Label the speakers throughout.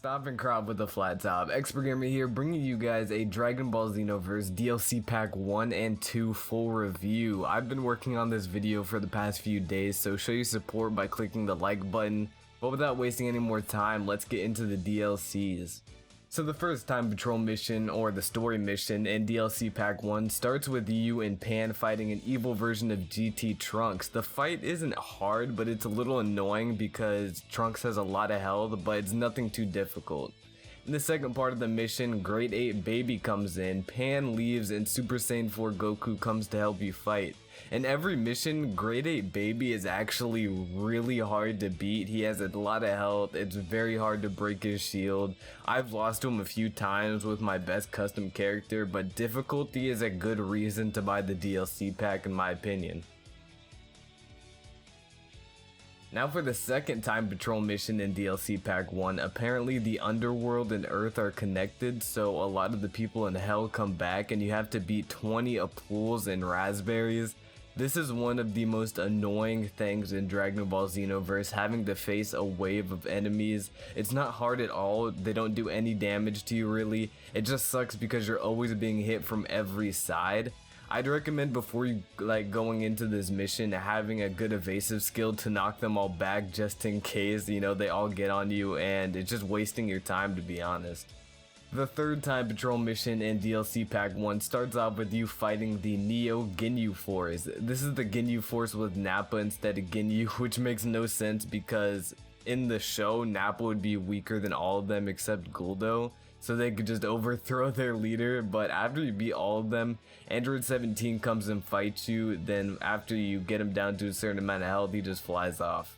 Speaker 1: Stop and crop with the flat top. Expert Gamer here, bringing you guys a Dragon Ball Xenoverse DLC Pack 1 and 2 full review. I've been working on this video for the past few days, so show your support by clicking the like button. But without wasting any more time, let's get into the DLCs. So the first Time Patrol mission, or the story mission, in DLC Pack 1 starts with you and Pan fighting an evil version of GT Trunks. The fight isn't hard, but it's a little annoying because Trunks has a lot of health, but it's nothing too difficult. In the second part of the mission, Grade 8 Baby comes in, Pan leaves, and Super Saiyan 4 Goku comes to help you fight. In every mission, Grade 8 Baby is actually really hard to beat. He has a lot of health, it's very hard to break his shield. I've lost to him a few times with my best custom character, but difficulty is a good reason to buy the DLC pack in my opinion. Now for the second Time Patrol mission in DLC Pack 1, apparently the Underworld and Earth are connected, so a lot of the people in Hell come back and you have to beat 20 Apples and Raspberries. This is one of the most annoying things in Dragon Ball Xenoverse, having to face a wave of enemies. It's not hard at all, they don't do any damage to you really, it just sucks because you're always being hit from every side. I'd recommend before you going into this mission having a good evasive skill to knock them all back just in case, you know, they all get on you and it's just wasting your time to be honest. The third Time Patrol mission in DLC Pack 1 starts off with you fighting the Neo Ginyu Force. This is the Ginyu Force with Nappa instead of Ginyu, which makes no sense because in the show Nappa would be weaker than all of them except Guldo, so they could just overthrow their leader. But after you beat all of them, Android 17 comes and fights you, then after you get him down to a certain amount of health, he just flies off.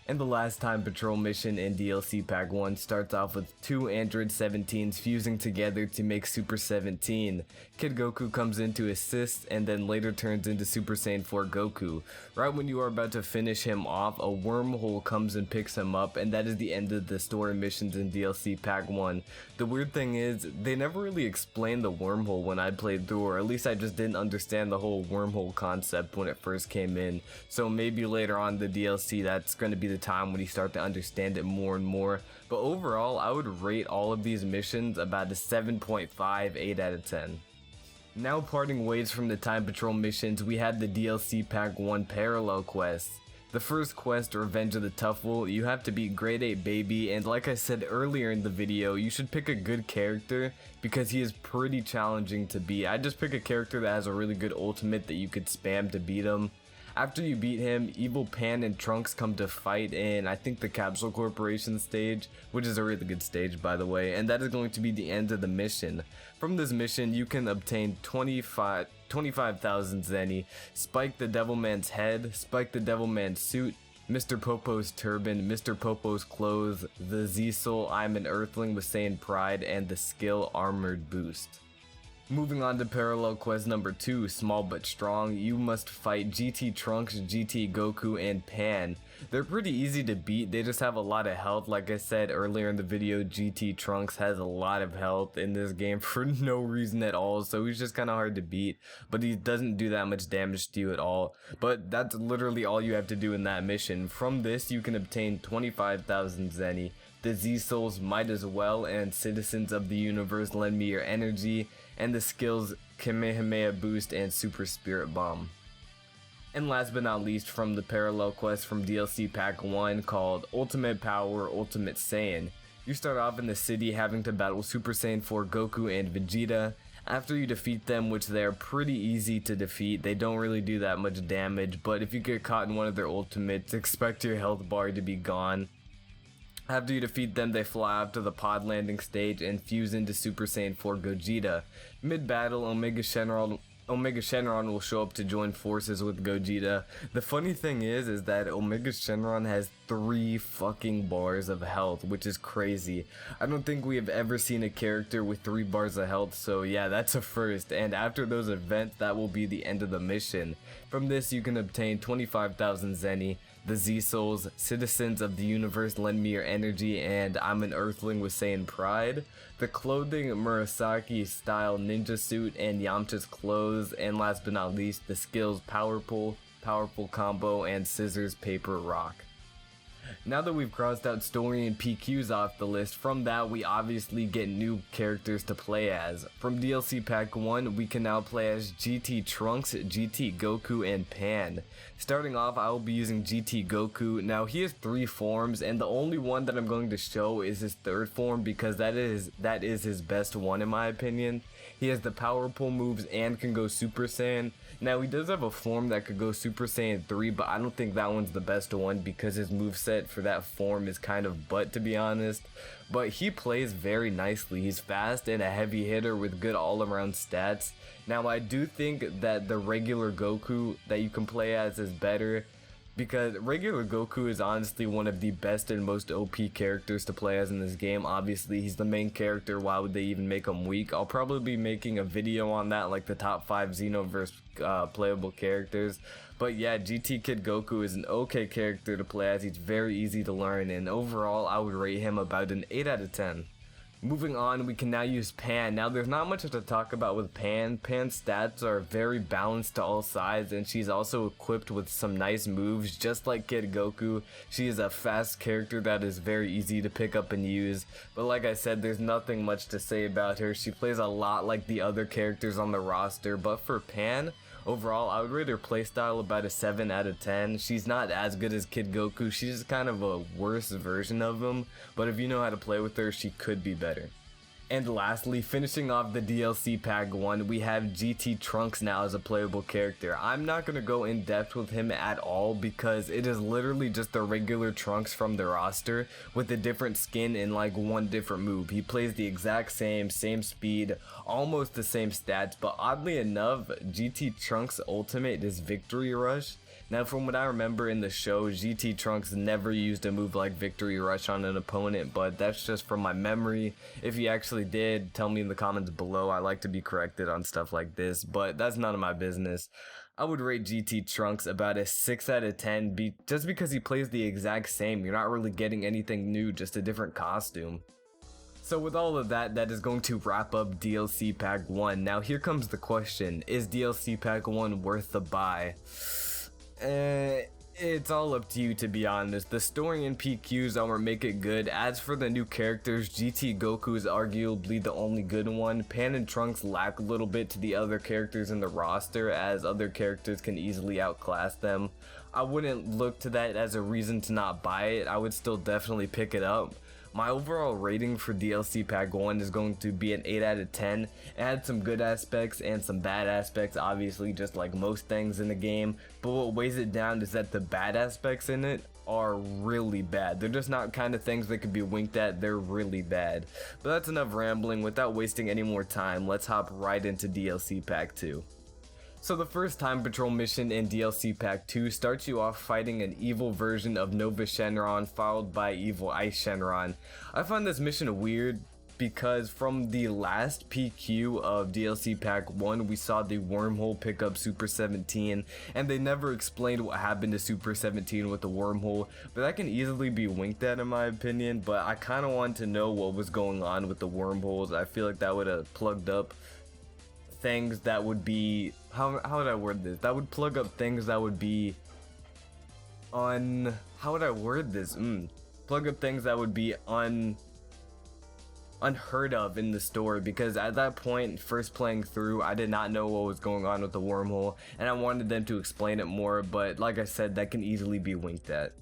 Speaker 1: And the last Time Patrol mission in DLC Pack 1 starts off with two Android 17s fusing together to make Super 17. Kid Goku comes in to assist and then later turns into Super Saiyan 4 Goku. Right when you are about to finish him off, a wormhole comes and picks him up, and that is the end of the story missions in DLC Pack 1. The weird thing is, they never really explained the wormhole when I played through, or at least I just didn't understand the whole wormhole concept when it first came in. So maybe later on the DLC that's going to be the time when you start to understand it more and more, but overall I would rate all of these missions about a 7.5, 8 out of 10. Now parting ways from the Time Patrol missions, we had the DLC Pack 1 parallel quests. The first quest, Revenge of the Tuffle, you have to beat Grade 8 Baby, and like I said earlier in the video, you should pick a good character because he is pretty challenging to beat. I'd just pick a character that has a really good ultimate that you could spam to beat him. After you beat him, Evil Pan and Trunks come to fight in, I think, the Capsule Corporation stage, which is a really good stage by the way, and that is going to be the end of the mission. From this mission, you can obtain 25,000 Zeni, Spike the Devilman's head, Spike the Devilman's suit, Mr. Popo's turban, Mr. Popo's clothes, the Z-Soul I'm an Earthling with Saiyan Pride, and the skill Armored Boost. Moving on to parallel quest number 2, Small But Strong, you must fight GT Trunks, GT Goku, and Pan. They're pretty easy to beat, they just have a lot of health. Like I said earlier in the video, GT Trunks has a lot of health in this game for no reason at all, so he's just kinda hard to beat, but he doesn't do that much damage to you at all. But that's literally all you have to do in that mission. From this, you can obtain 25,000 Zeni. The Z-Souls Might As Well and Citizens of the Universe Lend Me Your Energy, and the skills Kamehameha Boost and Super Spirit Bomb. And last but not least, from the parallel quest from DLC Pack 1 called Ultimate Power Ultimate Saiyan, you start off in the city having to battle Super Saiyan 4 Goku and Vegeta. After you defeat them, which they are pretty easy to defeat, they don't really do that much damage, but if you get caught in one of their ultimates, expect your health bar to be gone. After you defeat them, they fly up to the pod landing stage and fuse into Super Saiyan 4 Gogeta. Mid-battle, Omega Shenron will show up to join forces with Gogeta. The funny thing is that Omega Shenron has 3 fucking bars of health, which is crazy. I don't think we have ever seen a character with 3 bars of health, so yeah, that's a first. And after those events, that will be the end of the mission. From this, you can obtain 25,000 Zeni, the Z-Souls, Citizens of the Universe Lend Me Your Energy, and I'm an Earthling with Saiyan Pride, the clothing Murasaki-Style Ninja Suit, and Yamcha's clothes, and last but not least, the skills Powerful Combo, and Scissors Paper Rock. Now that we've crossed out story and PQs off the list, from that we obviously get new characters to play as. From DLC Pack 1, we can now play as GT Trunks, GT Goku, and Pan. Starting off, I will be using GT Goku. Now he has 3 forms, and the only one that I'm going to show is his 3rd form because that is his best one in my opinion. He has the power pull moves and can go Super Saiyan. Now he does have a form that could go Super Saiyan 3, but I don't think that one's the best one because his moveset for that form is kind of butt, to be honest. But he plays very nicely. He's fast and a heavy hitter with good all-around stats. Now I do think that the regular Goku that you can play as is better, because regular Goku is honestly one of the best and most OP characters to play as in this game. Obviously, he's the main character. Why would they even make him weak? I'll probably be making a video on that, like the top 5 Xenoverse playable characters. But yeah, GT Kid Goku is an okay character to play as. He's very easy to learn, and overall, I would rate him about an 8 out of 10. Moving on, we can now use Pan. Now there's not much to talk about with Pan. Pan's stats are very balanced to all sides, and she's also equipped with some nice moves just like Kid Goku. She is a fast character that is very easy to pick up and use, but like I said, there's nothing much to say about her. She plays a lot like the other characters on the roster, but for Pan, overall, I would rate her playstyle about a 7 out of 10. She's not as good as Kid Goku, she's just kind of a worse version of him, but if you know how to play with her, she could be better. And lastly, finishing off the DLC Pack 1, we have GT Trunks now as a playable character. I'm not going to go in depth with him at all because it is literally just the regular Trunks from the roster with a different skin and like one different move. He plays the exact same speed, almost the same stats, but oddly enough, GT Trunks' ultimate is Victory Rush. Now from what I remember in the show, GT Trunks never used a move like Victory Rush on an opponent, but that's just from my memory. If he actually did, tell me in the comments below. I like to be corrected on stuff like this, but that's none of my business. I would rate GT Trunks about a 6 out of 10 just because he plays the exact same. You're not really getting anything new, just a different costume. So with all of that, that is going to wrap up DLC Pack 1. Now here comes the question, is DLC Pack 1 worth the buy? It's all up to you, to be honest. The story and PQs will make it good. As for the new characters, GT Goku is arguably the only good one. Pan and Trunks lack a little bit to the other characters in the roster, as other characters can easily outclass them. I wouldn't look to that as a reason to not buy it. I would still definitely pick it up. My overall rating for DLC Pack 1 is going to be an 8 out of 10. It had some good aspects and some bad aspects, obviously, just like most things in the game. But what weighs it down is that the bad aspects in it are really bad. They're just not kind of things that could be winked at, they're really bad. But that's enough rambling. Without wasting any more time, let's hop right into DLC Pack 2. So the first Time Patrol mission in DLC Pack 2 starts you off fighting an evil version of Nova Shenron followed by evil Ice Shenron. I find this mission weird because from the last PQ of DLC Pack 1 we saw the wormhole pick up Super 17 and they never explained what happened to Super 17 with the wormhole, but that can easily be winked at in my opinion. But I kind of want to know what was going on with the wormholes. I feel like that would have plugged up things that would be, how would I word this? That would plug up things that would be how would I word this? Plug up things that would be unheard of in the story, because at that point, first playing through, I did not know what was going on with the wormhole, and I wanted them to explain it more, but like I said, that can easily be winked at.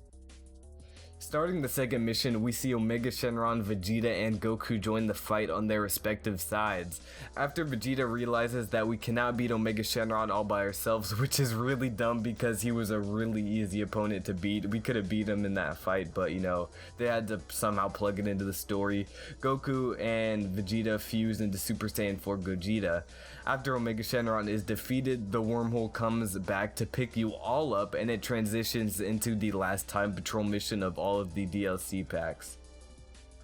Speaker 1: Starting the second mission, we see Omega Shenron, Vegeta, and Goku join the fight on their respective sides. After Vegeta realizes that we cannot beat Omega Shenron all by ourselves, which is really dumb because he was a really easy opponent to beat. We could have beat him in that fight, but you know, they had to somehow plug it into the story. Goku and Vegeta fuse into Super Saiyan 4 Gogeta. After Omega Shenron is defeated, the wormhole comes back to pick you all up, and it transitions into the last Time Patrol mission of all of the DLC packs.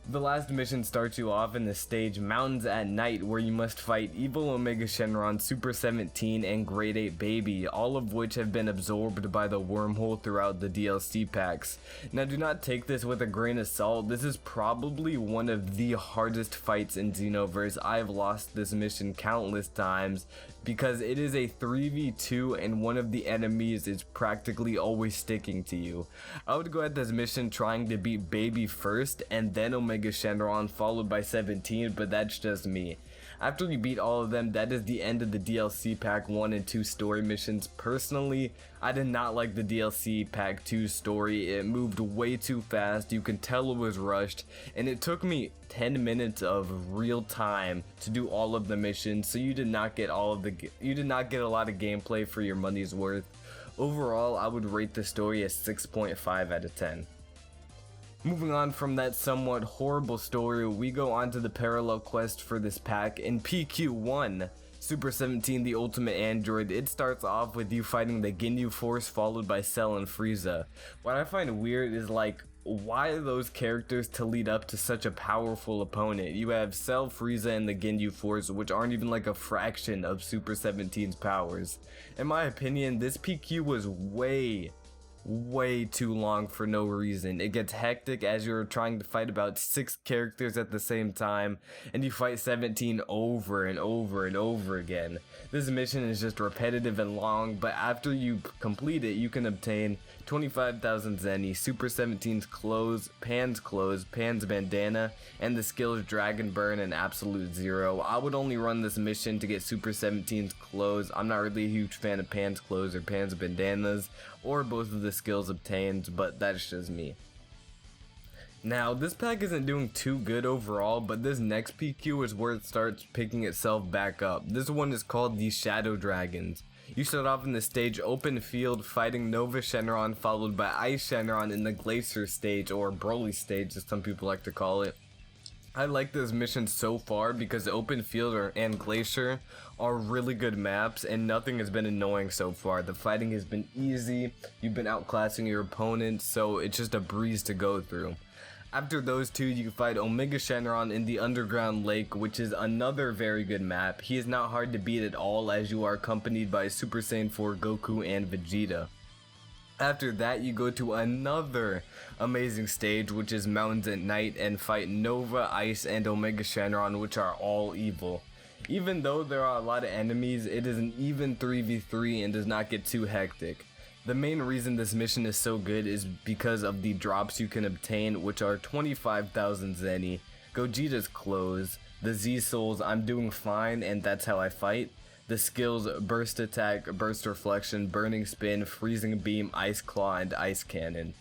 Speaker 1: The last mission starts you off in the stage Mountains at Night, where you must fight Evil Omega Shenron, Super 17, and Grade 8 Baby, all of which have been absorbed by the wormhole throughout the DLC packs. Now do not take this with a grain of salt, this is probably one of the hardest fights in Xenoverse. I have lost this mission countless times because it is a 3v2 and one of the enemies is practically always sticking to you. I would go at this mission trying to beat Baby first and then Omega Shenron followed by 17, but that's just me. After you beat all of them, that is the end of the DLC Pack 1 and 2 story missions. Personally, I did not like the DLC Pack 2 story. It moved way too fast, you can tell it was rushed, and it took me 10 minutes of real time to do all of the missions, so you did not get a lot of gameplay for your money's worth. Overall, I would rate the story a 6.5 out of 10. Moving on from that somewhat horrible story, we go on to the parallel quest for this pack. In PQ1, Super 17 the Ultimate Android, it starts off with you fighting the Ginyu Force followed by Cell and Frieza. What I find weird is why are those characters to lead up to such a powerful opponent? You have Cell, Frieza, and the Ginyu Force, which aren't even like a fraction of Super 17's powers. In my opinion, this PQ was way too long for no reason. It gets hectic as you're trying to fight about 6 characters at the same time, and you fight 17 over and over and over again. This mission is just repetitive and long, but after you complete it, you can obtain 25,000 Zeni, Super 17's clothes, Pan's bandana, and the skills Dragon Burn and Absolute Zero. I would only run this mission to get Super 17's clothes. I'm not really a huge fan of Pan's clothes or Pan's bandanas, or both of the skills obtained, but that's just me. Now, this pack isn't doing too good overall, but this next PQ is where it starts picking itself back up. This one is called the Shadow Dragons. You start off in the stage Open Field fighting Nova Shenron followed by Ice Shenron in the Glacier stage, or Broly stage as some people like to call it. I like this mission so far because Open Field and Glacier are really good maps and nothing has been annoying so far. The fighting has been easy, you've been outclassing your opponent, so it's just a breeze to go through. After those two, you fight Omega Shenron in the Underground Lake, which is another very good map. He is not hard to beat at all as you are accompanied by Super Saiyan 4 Goku and Vegeta. After that, you go to another amazing stage, which is Mountains at Night, and fight Nova, Ice, and Omega Shenron, which are all evil. Even though there are a lot of enemies, it is an even 3v3 and does not get too hectic. The main reason this mission is so good is because of the drops you can obtain, which are 25,000 Zeni, Gogeta's clothes, the Z Souls I'm doing fine and that's how I fight, the skills Burst Attack, Burst Reflection, Burning Spin, Freezing Beam, Ice Claw, and Ice Cannon.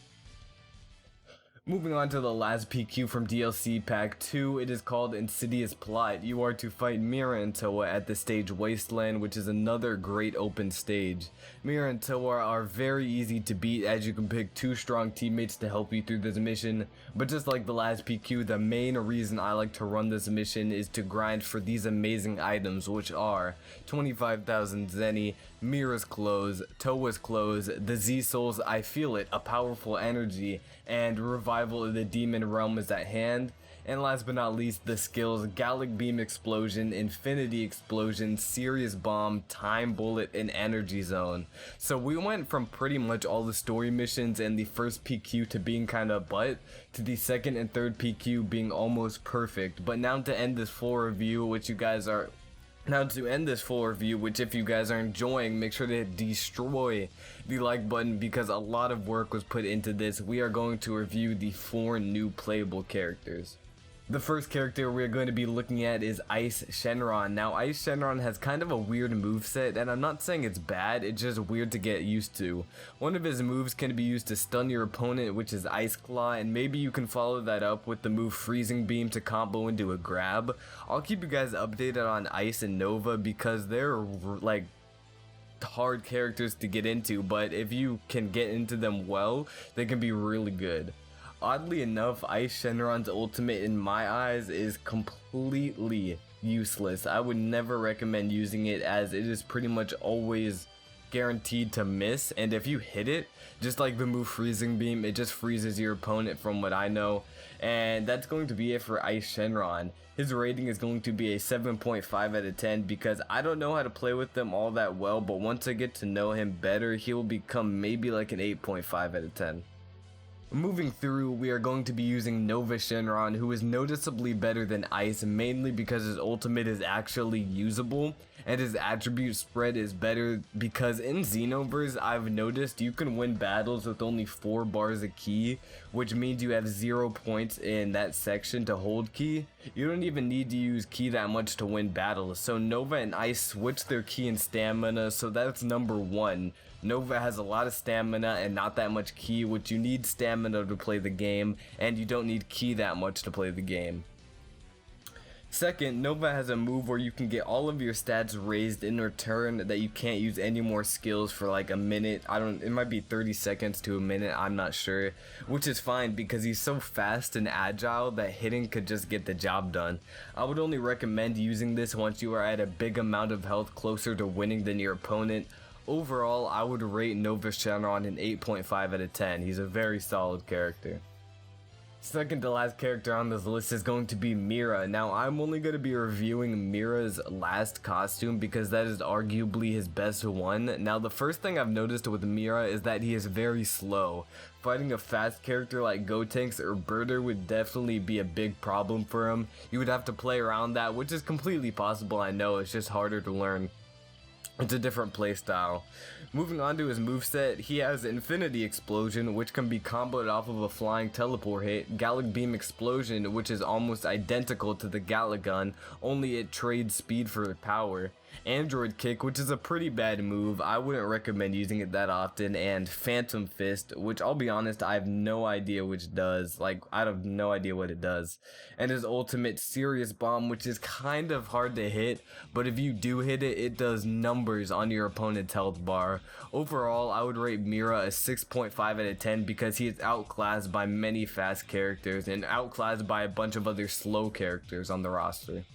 Speaker 1: Moving on to the last PQ from DLC Pack 2, it is called Insidious Plot. You are to fight Mira and Toa at the stage Wasteland, which is another great open stage. Mira and Toa are very easy to beat as you can pick 2 strong teammates to help you through this mission, but just like the last PQ, the main reason I like to run this mission is to grind for these amazing items, which are 25,000 Zeni, Mira's clothes, Toa's clothes, the Z Souls I Feel It, a powerful energy, and Revival of the Demon Realm is at hand. And last but not least, the skills Gallic Beam Explosion, Infinity Explosion, Serious Bomb, Time Bullet, and Energy Zone. So we went from pretty much all the story missions and the first PQ to being kinda butt, to the second and third PQ being almost perfect. But now to end this full review, which if you guys are enjoying, make sure to destroy the like button because a lot of work was put into this. We are going to review the 4 new playable characters. The first character we're going to be looking at is Ice Shenron. Now, Ice Shenron has kind of a weird moveset, and I'm not saying it's bad, it's just weird to get used to. One of his moves can be used to stun your opponent, which is Ice Claw, and maybe you can follow that up with the move Freezing Beam to combo into a grab. I'll keep you guys updated on Ice and Nova because they're like hard characters to get into, but if you can get into them well, they can be really good. Oddly enough, Ice Shenron's ultimate in my eyes is completely useless. I would never recommend using it as it is pretty much always guaranteed to miss, and if you hit it, just like the move Freezing Beam, it just freezes your opponent from what I know, And that's going to be it for Ice Shenron. His rating is going to be a 7.5 out of 10 because I don't know how to play with them all that well, but once I get to know him better, he will become maybe like an 8.5 out of 10. Moving through, we are going to be using Nova Shenron, who is noticeably better than Ice, mainly because his ultimate is actually usable, and his attribute spread is better because in Xenoverse, I've noticed you can win battles with only 4 bars of ki, which means you have 0 points in that section to hold ki. You don't even need to use ki that much to win battles, so Nova and Ice switch their ki and stamina, so that's number 1. Nova has a lot of stamina and not that much ki, which you need stamina to play the game, and you don't need ki that much to play the game. Second, Nova has a move where you can get all of your stats raised in return that you can't use any more skills for like a minute. It might be 30 seconds to a minute, I'm not sure, which is fine because he's so fast and agile that hitting could just get the job done. I would only recommend using this once you are at a big amount of health closer to winning than your opponent. Overall, I would rate Nova Shenron an 8.5 out of 10. He's a very solid character. Second to last character on this list is going to be Mira. Now, I'm only going to be reviewing Mira's last costume because that is arguably his best one. Now, the first thing I've noticed with Mira is that he is very slow. Fighting a fast character like Gotenks or Birder would definitely be a big problem for him. You would have to play around that, which is completely possible, I know, it's just harder to learn. It's a different playstyle. Moving on to his moveset, he has Infinity Explosion, which can be comboed off of a flying teleport hit, Gallic Beam Explosion, which is almost identical to the Gallic Gun, only it trades speed for power, Android Kick, which is a pretty bad move, I wouldn't recommend using it that often, and Phantom Fist, which I'll be honest, I have no idea which does, I have no idea what it does, and his ultimate Serious Bomb, which is kind of hard to hit, but if you do hit it, it does numbers on your opponent's health bar. Overall, I would rate Mira a 6.5 out of 10 because he is outclassed by many fast characters and outclassed by a bunch of other slow characters on the roster.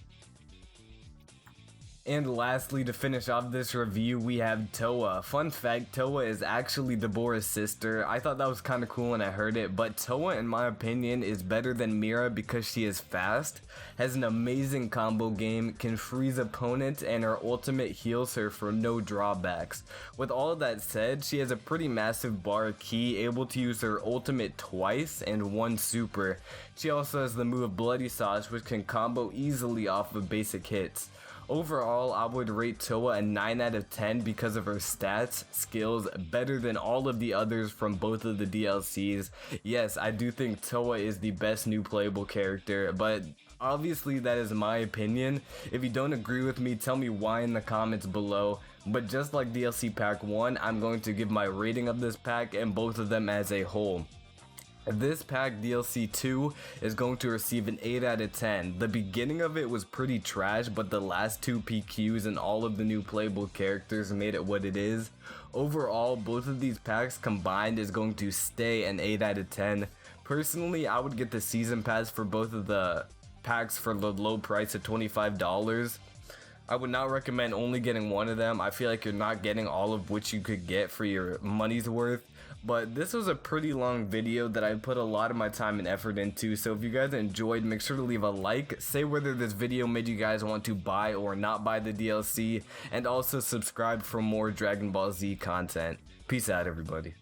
Speaker 1: And lastly, to finish off this review, we have Toa. Fun fact, Toa is actually Deborah's sister. I thought that was kind of cool when I heard it, but Toa, in my opinion, is better than Mira because she is fast, has an amazing combo game, can freeze opponents, and her ultimate heals her for no drawbacks. With all of that said, she has a pretty massive bar of ki, able to use her ultimate twice and 1 super. She also has the move Bloody Sauce, which can combo easily off of basic hits. Overall, I would rate Toa a 9 out of 10 because of her stats, skills, better than all of the others from both of the DLCs. Yes, I do think Toa is the best new playable character, but obviously that is my opinion. If you don't agree with me, tell me why in the comments below. But just like DLC Pack 1, I'm going to give my rating of this pack and both of them as a whole. This pack, DLC 2, is going to receive an 8 out of 10. The beginning of it was pretty trash, but the last 2 PQs and all of the new playable characters made it what it is. Overall, both of these packs combined is going to stay an 8 out of 10. Personally, I would get the season pass for both of the packs for the low price of $25. I would not recommend only getting one of them. I feel like you're not getting all of which you could get for your money's worth. But this was a pretty long video that I put a lot of my time and effort into, so if you guys enjoyed, make sure to leave a like, say whether this video made you guys want to buy or not buy the DLC, and also subscribe for more Dragon Ball Z content. Peace out, everybody.